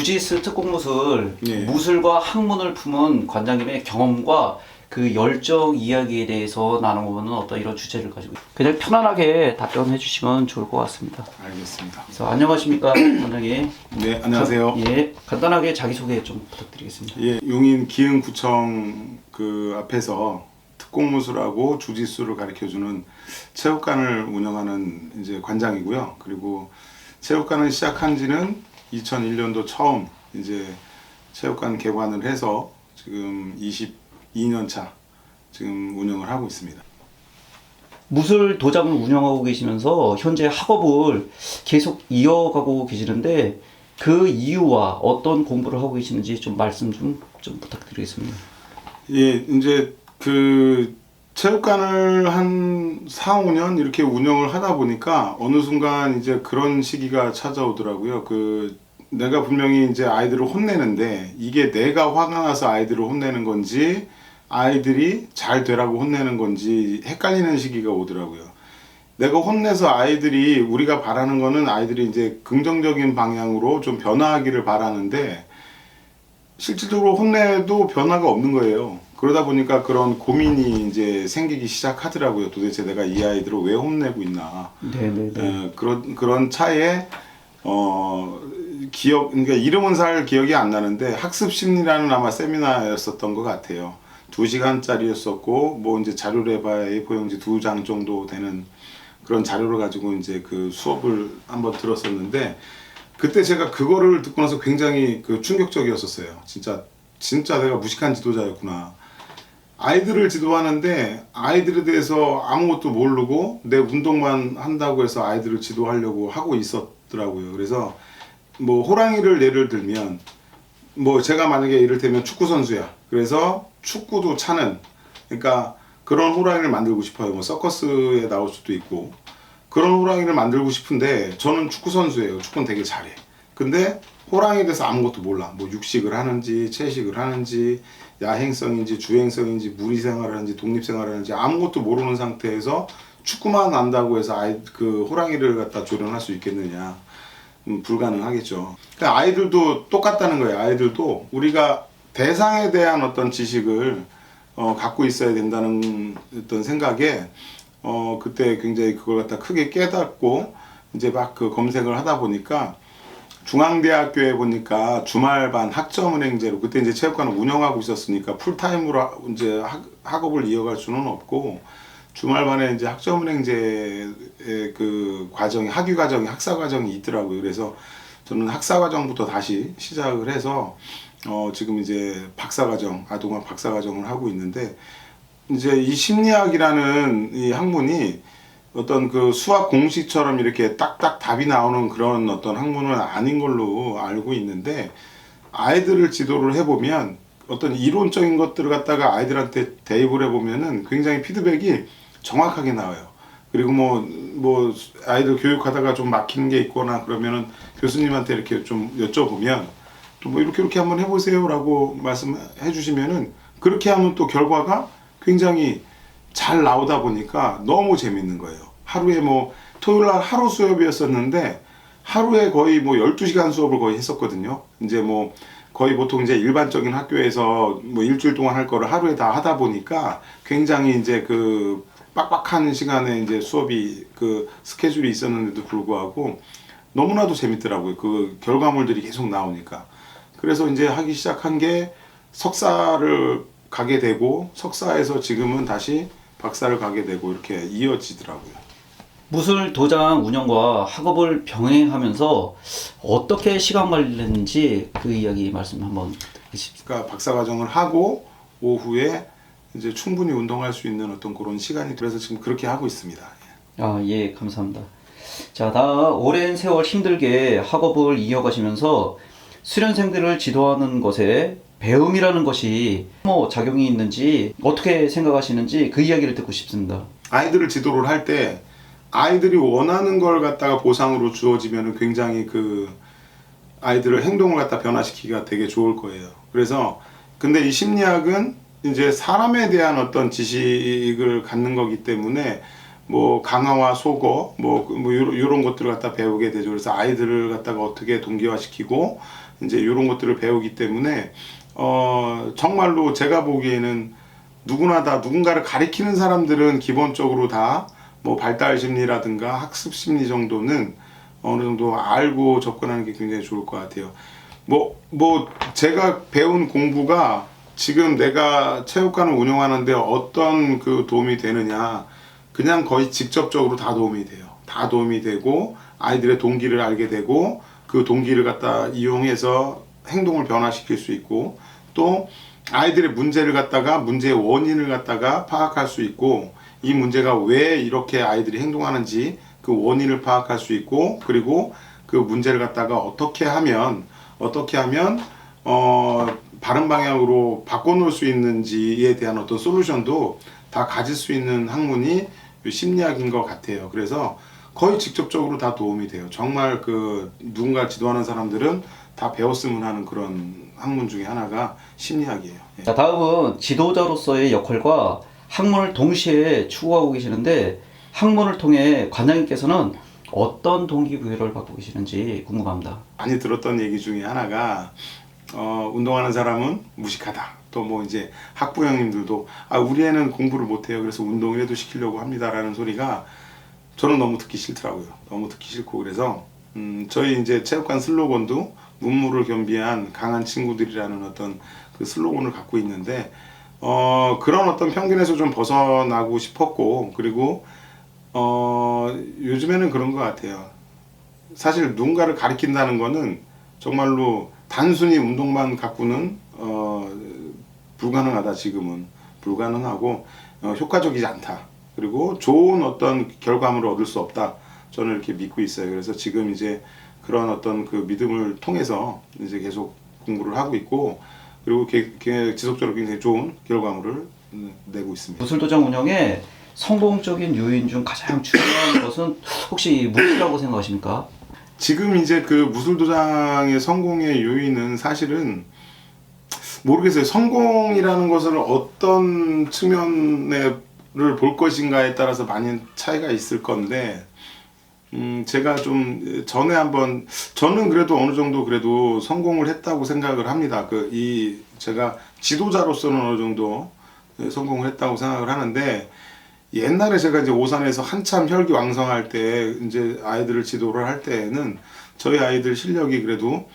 주짓수 특공무술, 예. 무술과 학문을 품은 관장님의 경험과 그 열정 이야기에 대해서 나눠보는 어떤 이런 주제를 가지고 그냥 편안하게 답변해 주시면 좋을 것 같습니다. 알겠습니다. 그래서 안녕하십니까 관장님. 네, 안녕하세요. 예, 간단하게 자기소개 좀 부탁드리겠습니다. 예, 용인 기흥구청 그 앞에서 특공무술하고 주짓수를 가르쳐주는 체육관을 운영하는 이제 관장이고요. 그리고 체육관을 시작한 지는 2001년도 처음 이제 체육관 개관을 해서 지금 22년 차 지금 운영을 하고 있습니다. 무술 도장을 운영하고 계시면서 현재 학업을 계속 이어가고 계시는데 그 이유와 어떤 공부를 하고 계시는지 좀 말씀 좀 부탁드리겠습니다. 예, 이제 그 체육관을 한 4, 5년 이렇게 운영을 하다 보니까 어느 순간 이제 그런 시기가 찾아오더라고요. 그 내가 분명히 이제 아이들을 혼내는데 이게 내가 화가 나서 아이들을 혼내는 건지 아이들이 잘 되라고 혼내는 건지 헷갈리는 시기가 오더라고요. 내가 혼내서 아이들이 우리가 바라는 거는 아이들이 이제 긍정적인 방향으로 좀 변화하기를 바라는데 실질적으로 혼내도 변화가 없는 거예요. 그러다 보니까 그런 고민이 이제 생기기 시작하더라고요. 도대체 내가 이 아이들을 왜 혼내고 있나. 네네네. 그런 차에 그러니까 이름은 잘 기억이 안 나는데 학습 심리라는 아마 세미나였었던 것 같아요. 2시간짜리였었고 뭐 이제 자료를 해봐야 A4용지 2장 정도 되는 그런 자료를 가지고 이제 그 수업을 한번 들었었는데 그때 제가 그거를 듣고 나서 굉장히 그 충격적이었었어요. 진짜 내가 무식한 지도자였구나. 아이들을 지도하는데 아이들에 대해서 아무것도 모르고 내 운동만 한다고 해서 아이들을 지도하려고 하고 있었더라고요. 그래서 뭐 호랑이를 예를 들면 뭐 제가 만약에 이를테면 축구 선수야. 그래서 축구도 차는 그러니까 그런 호랑이를 만들고 싶어요. 뭐 서커스에 나올 수도 있고 그런 호랑이를 만들고 싶은데 저는 축구 선수예요. 축구는 되게 잘해. 근데 호랑이에 대해서 아무것도 몰라. 뭐 육식을 하는지 채식을 하는지 야행성인지 주행성인지 무리생활을 하는지 독립생활을 하는지 아무것도 모르는 상태에서 축구만 안다고 해서 그 호랑이를 갖다 조련할 수 있겠느냐. 불가능하겠죠. 그러니까 아이들도 똑같다는 거예요. 아이들도 우리가 대상에 대한 어떤 지식을 갖고 있어야 된다는 어떤 생각에 그때 굉장히 그걸 갖다 크게 깨닫고 이제 막 그 검색을 하다 보니까 중앙대학교에 보니까 주말반 학점은행제로 그때 이제 체육관을 운영하고 있었으니까 풀타임으로 이제 학업을 이어갈 수는 없고 주말반에 이제 학점은행제의 그 과정이 학위 과정이 학사 과정이 있더라고요. 그래서 저는 학사 과정부터 다시 시작을 해서 지금 이제 박사 과정 아동학 박사 과정을 하고 있는데 이제 이 심리학이라는 이 학문이 어떤 그 수학 공식처럼 이렇게 딱딱 답이 나오는 그런 어떤 학문은 아닌 걸로 알고 있는데 아이들을 지도를 해보면 어떤 이론적인 것들을 갖다가 아이들한테 대입을 해보면은 굉장히 피드백이 정확하게 나와요. 그리고 뭐 아이들 교육하다가 좀 막히는 게 있거나 그러면은 교수님한테 이렇게 좀 여쭤보면 또 뭐 이렇게 한번 해보세요라고 말씀해 주시면은 그렇게 하면 또 결과가 굉장히 잘 나오다 보니까 너무 재밌는 거예요. 하루에 뭐 토요일 날 하루 수업이었었는데 하루에 거의 뭐 12시간 수업을 거의 했었거든요. 이제 뭐 거의 보통 이제 일반적인 학교에서 뭐 일주일 동안 할 거를 하루에 다 하다 보니까 굉장히 이제 그 빡빡한 시간에 이제 수업이 그 스케줄이 있었는데도 불구하고 너무나도 재밌더라고요. 그 결과물들이 계속 나오니까. 그래서 이제 하기 시작한 게 석사를 가게 되고 석사에서 지금은 다시 박사를 가게 되고 이렇게 이어지더라고요. 무술 도장 운영과 학업을 병행하면서 어떻게 시간 관리를 했는지 그 이야기 말씀 한번 듣겠습니다. 그러니까 박사 과정을 하고 오후에 이제 충분히 운동할 수 있는 어떤 그런 시간이 그래서 지금 그렇게 하고 있습니다. 아, 예, 감사합니다. 자, 오랜 세월 힘들게 학업을 이어가시면서 수련생들을 지도하는 것에 배움이라는 것이 뭐 작용이 있는지 어떻게 생각하시는지 그 이야기를 듣고 싶습니다. 아이들을 지도를 할 때 아이들이 원하는 걸 갖다가 보상으로 주어지면 굉장히 그 아이들을 행동을 갖다 변화시키기가 되게 좋을 거예요. 그래서 근데 이 심리학은 이제 사람에 대한 어떤 지식을 갖는 거기 때문에 뭐 강화와 소거 뭐 이런 것들을 갖다 배우게 되죠. 그래서 아이들을 갖다가 어떻게 동기화시키고 이제 이런 것들을 배우기 때문에 정말로 제가 보기에는 누구나 다 누군가를 가리키는 사람들은 기본적으로 다 뭐 발달 심리라든가 학습 심리 정도는 어느 정도 알고 접근하는 게 굉장히 좋을 것 같아요. 뭐 제가 배운 공부가 지금 내가 체육관을 운영하는데 어떤 그 도움이 되느냐, 그냥 거의 직접적으로 다 도움이 돼요. 다 도움이 되고 아이들의 동기를 알게 되고 그 동기를 갖다 이용해서 행동을 변화시킬 수 있고, 또 아이들의 문제를 갖다가 문제의 원인을 갖다가 파악할 수 있고, 이 문제가 왜 이렇게 아이들이 행동하는지 그 원인을 파악할 수 있고, 그리고 그 문제를 갖다가 어떻게 하면 바른 방향으로 바꿔놓을 수 있는지에 대한 어떤 솔루션도 다 가질 수 있는 학문이 심리학인 것 같아요. 그래서 거의 직접적으로 다 도움이 돼요. 정말 그 누군가 지도하는 사람들은 다 배웠으면 하는 그런 학문 중에 하나가 심리학이에요. 예. 자, 다음은 지도자로서의 역할과 학문을 동시에 추구하고 계시는데, 학문을 통해 관장님께서는 어떤 동기부여를 받고 계시는지 궁금합니다. 많이 들었던 얘기 중에 하나가 운동하는 사람은 무식하다. 또 뭐 이제 학부 형님들도 우리 애는 공부를 못해요. 그래서 운동이라도 시키려고 합니다라는 소리가 저는 너무 듣기 싫더라고요. 너무 듣기 싫고, 그래서 저희 이제 체육관 슬로건도 문무를 겸비한 강한 친구들이라는 어떤 그 슬로건을 갖고 있는데, 그런 어떤 편견에서 좀 벗어나고 싶었고, 그리고 요즘에는 그런 것 같아요. 사실 누군가를 가리킨다는 거는 정말로 단순히 운동만 갖고는 불가능하다. 지금은 불가능하고 효과적이지 않다. 그리고 좋은 어떤 결과물을 얻을 수 없다. 저는 이렇게 믿고 있어요. 그래서 지금 이제 그런 어떤 그 믿음을 통해서 이제 계속 공부를 하고 있고, 그리고 지속적으로 굉장히 좋은 결과물을 내고 있습니다. 무술도장 운영에 성공적인 요인 중 가장 중요한 것은 혹시 무엇이라고 생각하십니까? 지금 이제 그 무술도장의 성공의 요인은 사실은 모르겠어요. 성공이라는 것을 어떤 측면을 볼 것인가에 따라서 많이 차이가 있을 건데, 제가 좀 전에 한번, 저는 그래도 어느 정도 그래도 성공을 했다고 생각을 합니다. 제가 지도자로서는 어느 정도 성공을 했다고 생각을 하는데, 옛날에 제가 이제 오산에서 한참 혈기왕성할 때 이제 아이들을 지도를 할 때에는 저희 아이들 실력이 그래도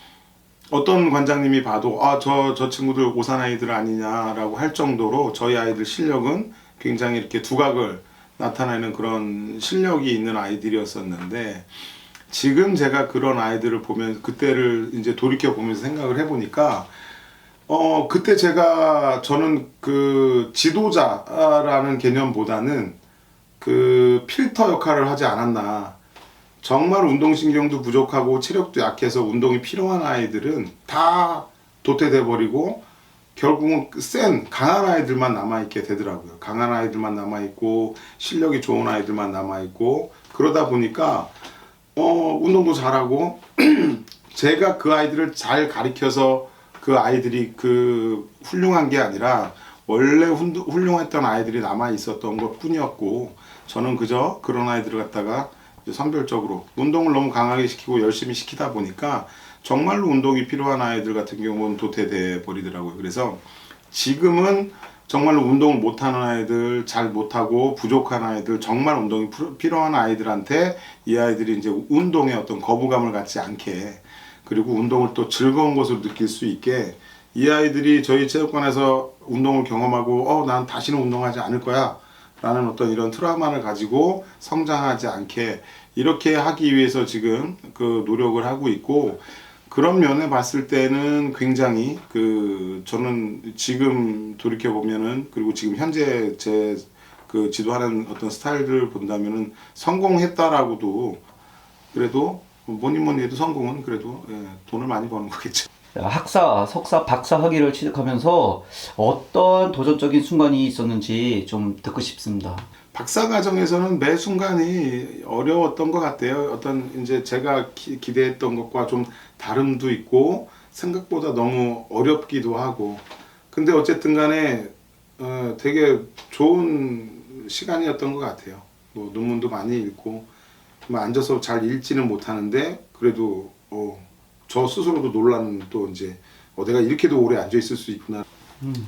어떤 관장님이 봐도 저 친구들 오산 아이들 아니냐라고 할 정도로 저희 아이들 실력은 굉장히 이렇게 두각을 나타내는 그런 실력이 있는 아이들이었었는데, 지금 제가 그런 아이들을 보면 그때를 이제 돌이켜 보면서 생각을 해보니까 그때 저는 그 지도자라는 개념보다는 그 필터 역할을 하지 않았나. 정말 운동신경도 부족하고 체력도 약해서 운동이 필요한 아이들은 다 도태돼 버리고 결국은 강한 아이들만 남아있게 되더라고요. 강한 아이들만 남아있고 실력이 좋은 아이들만 남아있고, 그러다 보니까 운동도 잘하고 제가 그 아이들을 잘 가리켜서 그 아이들이 그 훌륭한 게 아니라 원래 훌륭했던 아이들이 남아있었던 것 뿐이었고, 저는 그저 그런 아이들을 갖다가 선별적으로 운동을 너무 강하게 시키고 열심히 시키다 보니까 정말로 운동이 필요한 아이들 같은 경우는 도태돼 버리더라고요. 그래서 지금은 정말로 운동을 못하는 아이들, 잘 못하고 부족한 아이들, 정말 운동이 필요한 아이들한테 이 아이들이 이제 운동에 어떤 거부감을 갖지 않게, 그리고 운동을 또 즐거운 것으로 느낄 수 있게, 이 아이들이 저희 체육관에서 운동을 경험하고 난 다시는 운동하지 않을 거야 라는 어떤 이런 트라우마를 가지고 성장하지 않게 이렇게 하기 위해서 지금 그 노력을 하고 있고, 그런 면에 봤을 때는 굉장히 저는 지금 돌이켜 보면은, 그리고 지금 현재 제 그 지도하는 어떤 스타일들을 본다면은 성공했다라고도, 그래도 뭐니 해도 성공은 그래도 돈을 많이 버는 거겠죠. 학사, 석사, 박사 학위를 취득하면서 어떤 도전적인 순간이 있었는지 좀 듣고 싶습니다. 박사 과정에서는 매 순간이 어려웠던 것 같아요. 어떤 이제 제가 기대했던 것과 좀 다름도 있고 생각보다 너무 어렵기도 하고, 근데 어쨌든 간에 되게 좋은 시간이었던 것 같아요. 뭐 논문도 많이 읽고, 뭐 앉아서 잘 읽지는 못하는데 그래도 저 스스로도 놀라는 또 이제 내가 이렇게도 오래 앉아 있을 수 있구나.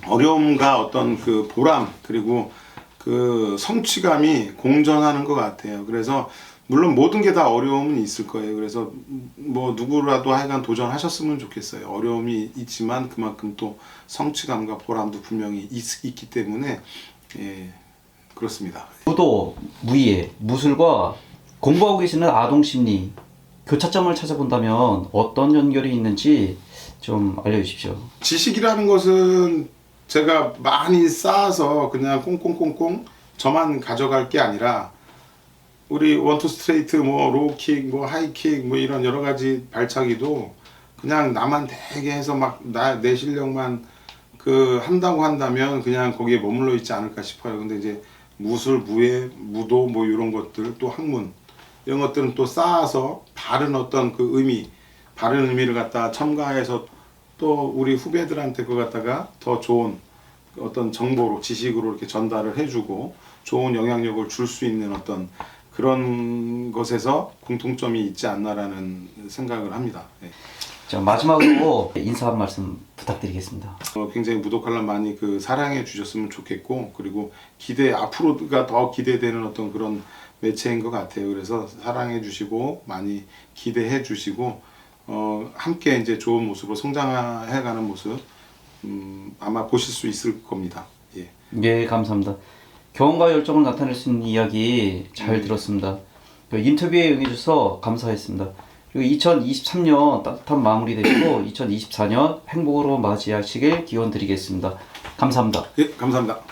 어려움과 어떤 그 보람 그리고 그 성취감이 공존하는 것 같아요. 그래서 물론 모든 게 다 어려움은 있을 거예요. 그래서 뭐 누구라도 하여간 도전하셨으면 좋겠어요. 어려움이 있지만 그만큼 또 성취감과 보람도 분명히 있기 때문에 그렇습니다. 무도, 무예, 무술과 공부하고 계시는 아동 심리 교차점을 찾아본다면 어떤 연결이 있는지 좀 알려주십시오. 지식이라는 것은 제가 많이 쌓아서 그냥 꽁꽁꽁꽁 저만 가져갈 게 아니라 우리 원투 스트레이트 뭐 로우킥 뭐 하이킥 뭐 이런 여러 가지 발차기도 그냥 나만 되게 해서 막 내 실력만 그 한다고 한다면 그냥 거기에 머물러 있지 않을까 싶어요. 근데 이제 무술, 무예, 무도 뭐 이런 것들 또 학문 이런 것들은 또 쌓아서 바른 어떤 그 의미, 바른 의미를 갖다 첨가해서 또 우리 후배들한테 그거 갖다가 더 좋은 어떤 정보로 지식으로 이렇게 전달을 해주고 좋은 영향력을 줄 수 있는 어떤 그런 것에서 공통점이 있지 않나라는 생각을 합니다. 네. 자, 마지막으로 인사 한 말씀 부탁드리겠습니다. 굉장히 무도칼럼 많이 그 사랑해 주셨으면 좋겠고 그리고 앞으로가 더 기대되는 어떤 그런 매체인 것 같아요. 그래서 사랑해 주시고 많이 기대해 주시고 함께 이제 좋은 모습으로 성장해가는 모습 아마 보실 수 있을 겁니다. 예. 예, 감사합니다. 경험과 열정을 나타낼 수 있는 이야기 잘 들었습니다. 그 인터뷰에 응해주셔서 감사했습니다. 그리고 2023년 따뜻한 마무리 되시고 2024년 행복으로 맞이하시길 기원 드리겠습니다. 감사합니다. 예, 감사합니다.